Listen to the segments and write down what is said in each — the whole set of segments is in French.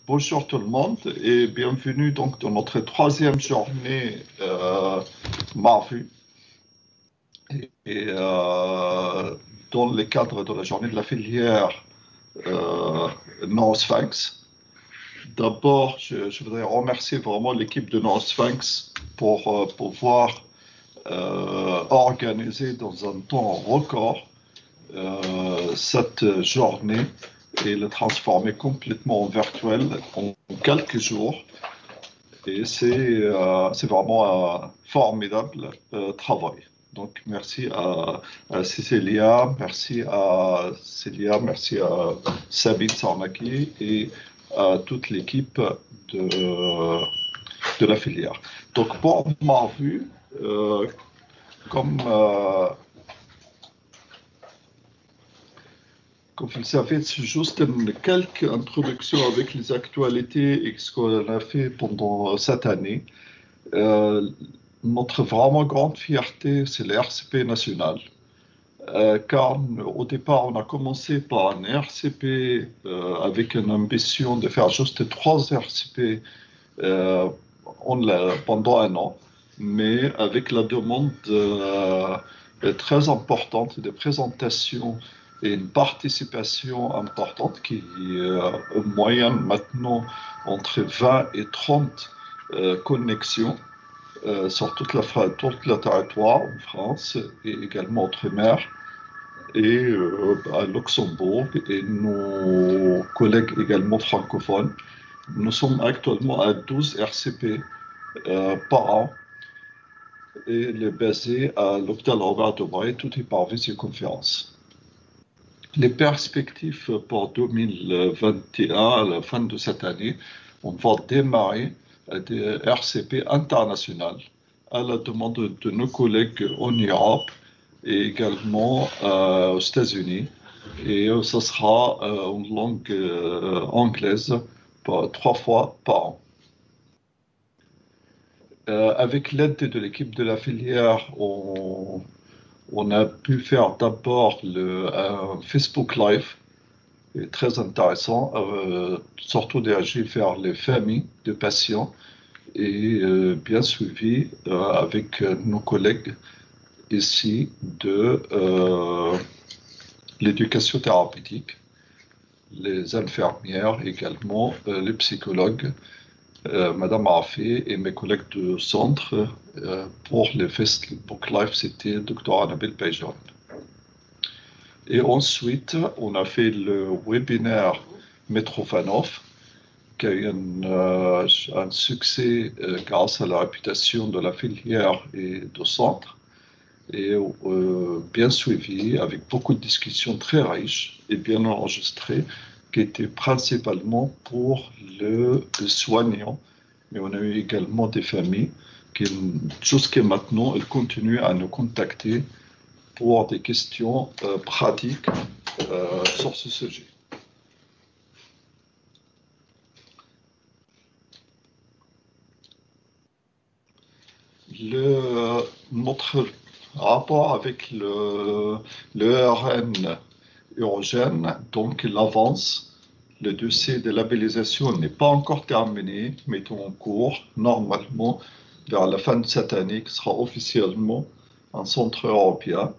Bonjour tout le monde et bienvenue donc dans notre troisième journée Marvu dans le cadre de la journée de la filière NoSphinx. D'abord, je voudrais remercier vraiment l'équipe de NoSphinx pour pouvoir organiser dans un temps record cette journée et le transformer complètement en virtuel en quelques jours. Et c'est vraiment un formidable travail. Donc, merci à Cécilia, merci à Célia, merci à Sabine Sarnaki et à toute l'équipe de la filière. Donc, pour Marvu, comme vous le savez, c'est juste quelques introductions avec les actualités et ce qu'on a fait pendant cette année. Notre vraiment grande fierté, c'est le RCP national. Car au départ, on a commencé par un RCP avec une ambition de faire juste 3 RCP pendant un an, mais avec la demande très importante de présentation et une participation importante qui est en moyenne maintenant entre 20 et 30 connexions sur tout le territoire en France et également outre-mer et à Luxembourg et nos collègues également francophones. Nous sommes actuellement à 12 RCP par an et les basés à l'hôpital Robert Debré, tout est par visioconférence. Les perspectives pour 2021, à la fin de cette année, on va démarrer des RCP internationales à la demande de nos collègues en Europe et également aux États-Unis. Et ce sera en langue anglaise 3 fois par an. Avec l'aide de l'équipe de la filière, on a pu faire d'abord un Facebook Live, très intéressant, surtout d'agir vers les familles de patients et bien suivi avec nos collègues ici de l'éducation thérapeutique, les infirmières également, les psychologues, Madame Arfi et mes collègues de centre. Pour le Facebook Live, c'était Dr Annabelle Payjon. Et ensuite, on a fait le webinaire Mitrofanov, qui a eu un succès grâce à la réputation de la filière et du centre, et bien suivi, avec beaucoup de discussions très riches et bien enregistrées, qui étaient principalement pour le soignant, mais on a eu également des familles qui, jusqu'à maintenant, elles continuent à nous contacter pour des questions pratiques sur ce sujet. Notre rapport avec le RN urogène, donc il avance. Le dossier de labellisation n'est pas encore terminé, mais est en cours, normalement, vers la fin de cette année, qui sera officiellement un centre européen.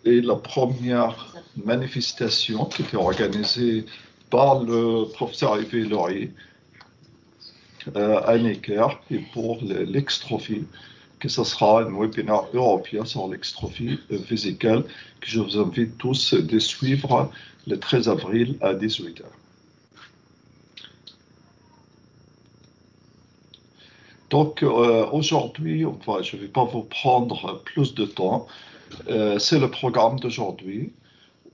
Et la première manifestation qui était organisée par le professeur Yves Laurier à Necker et pour l'extrophie, que ce sera un webinaire européen sur l'extrophie vésicale que je vous invite tous à suivre le 13 avril à 18h. Donc aujourd'hui, je ne vais pas vous prendre plus de temps, c'est le programme d'aujourd'hui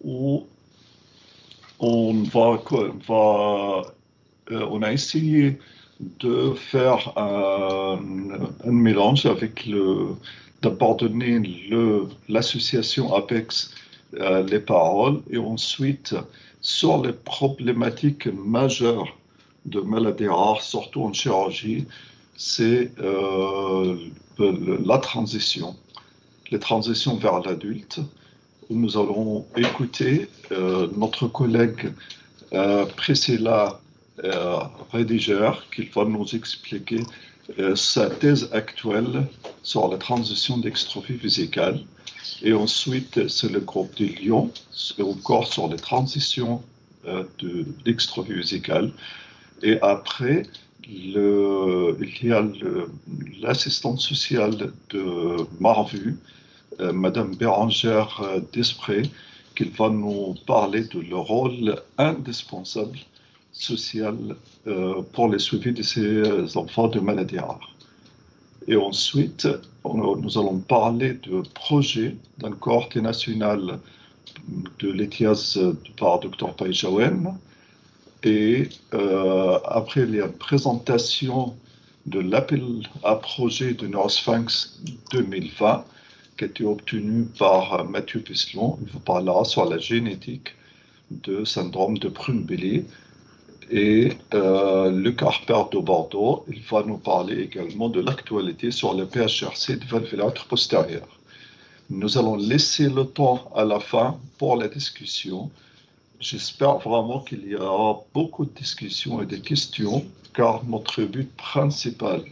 où on a essayé de faire un mélange avec d'abord donner l'association APEX les paroles et ensuite sur les problématiques majeures de maladies rares, surtout en chirurgie, c'est la transition, les transitions vers l'adulte, où nous allons écouter notre collègue Priscilla Rediger, qui va nous expliquer sa thèse actuelle sur la transition d'extrophie vésicale. Et ensuite, c'est le groupe de Lyon, encore sur les transitions d'extrophie vésicale. Et après, il y a l'assistante sociale de Marvu, Madame Bérangère Desprez, qui va nous parler de le rôle indispensable social pour le suivi de ces enfants de maladies rares. Et ensuite, nous allons parler de projet d'un cohorte national de l'ETIAS par Dr Païjawen. Et après, il y a une présentation de l'appel à projet de Neurosphinx 2020 qui a été obtenu par Mathieu Peslon. Il vous parlera sur la génétique de syndrome de Prune-Belly. Et Luc Harper de Bordeaux, il va nous parler également de l'actualité sur le PHRC de valvulaire postérieur. Nous allons laisser le temps à la fin pour la discussion. J'espère vraiment qu'il y aura beaucoup de discussions et de questions, car notre but principal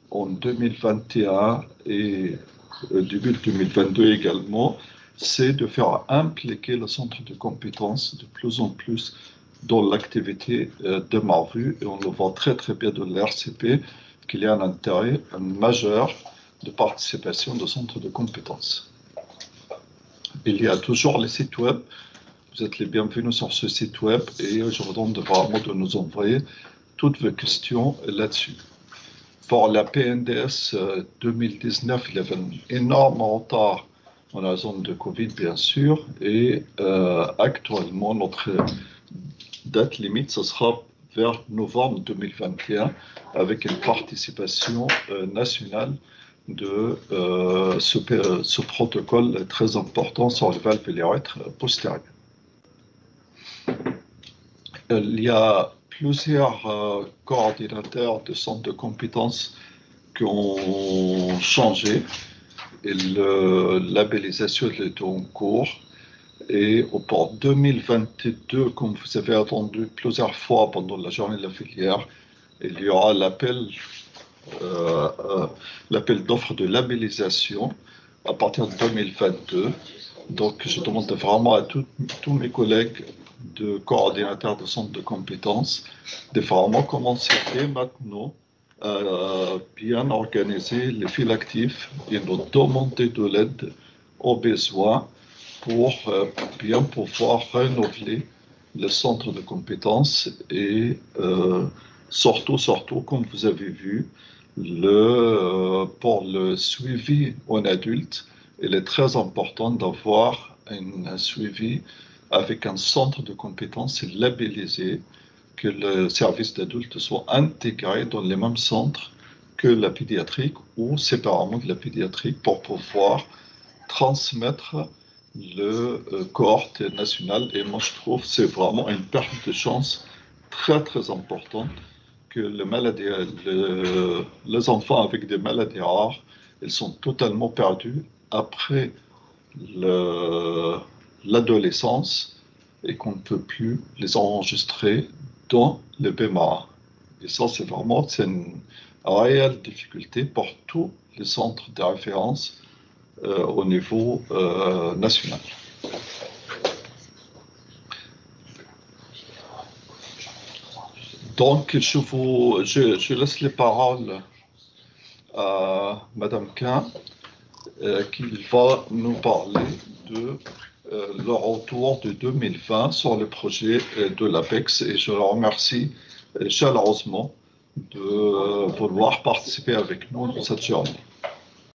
en 2021 et début 2022 également, c'est de faire impliquer le centre de compétences de plus en plus dans l'activité de Marvu. Et on le voit très très bien de l'RCP qu'il y a un intérêt majeur de participation de centre de compétences. Il y a toujours les sites web. Vous êtes les bienvenus sur ce site web et je vous demande vraiment de nous envoyer toutes vos questions là-dessus. Pour la PNDS 2019, il y avait un énorme retard en la zone de Covid, bien sûr, et actuellement, notre date limite, ce sera vers novembre 2021, avec une participation nationale de ce protocole très important sur le valve biliaire postérieur. Il y a plusieurs coordinateurs de centres de compétences qui ont changé et la labellisation est en cours. Et pour 2022, comme vous avez entendu plusieurs fois pendant la journée de la filière, il y aura l'appel d'offres de labellisation à partir de 2022. Donc, je demande vraiment à tous mes collègues de coordinateurs de centres de compétences de vraiment commencer dès maintenant à bien organiser les fils actifs et nous demander de l'aide aux besoins pour bien pouvoir renouveler le centre de compétences et surtout, comme vous avez vu, pour le suivi en adulte, il est très important d'avoir un suivi avec un centre de compétences labellisé, que le service d'adulte soit intégré dans les mêmes centres que la pédiatrique ou séparément de la pédiatrique pour pouvoir transmettre le cohorte national. Et moi, je trouve que c'est vraiment une perte de chance très, très importante que les enfants avec des maladies rares, ils sont totalement perdus après l'adolescence et qu'on ne peut plus les enregistrer dans le BMA. Et ça, c'est une réelle difficulté pour tous les centres de référence au niveau national. Donc, je laisse les paroles à Madame Quin, qui va nous parler de le retour de 2020 sur le projet de l'APEX. Et je la remercie chaleureusement de vouloir participer avec nous dans cette journée.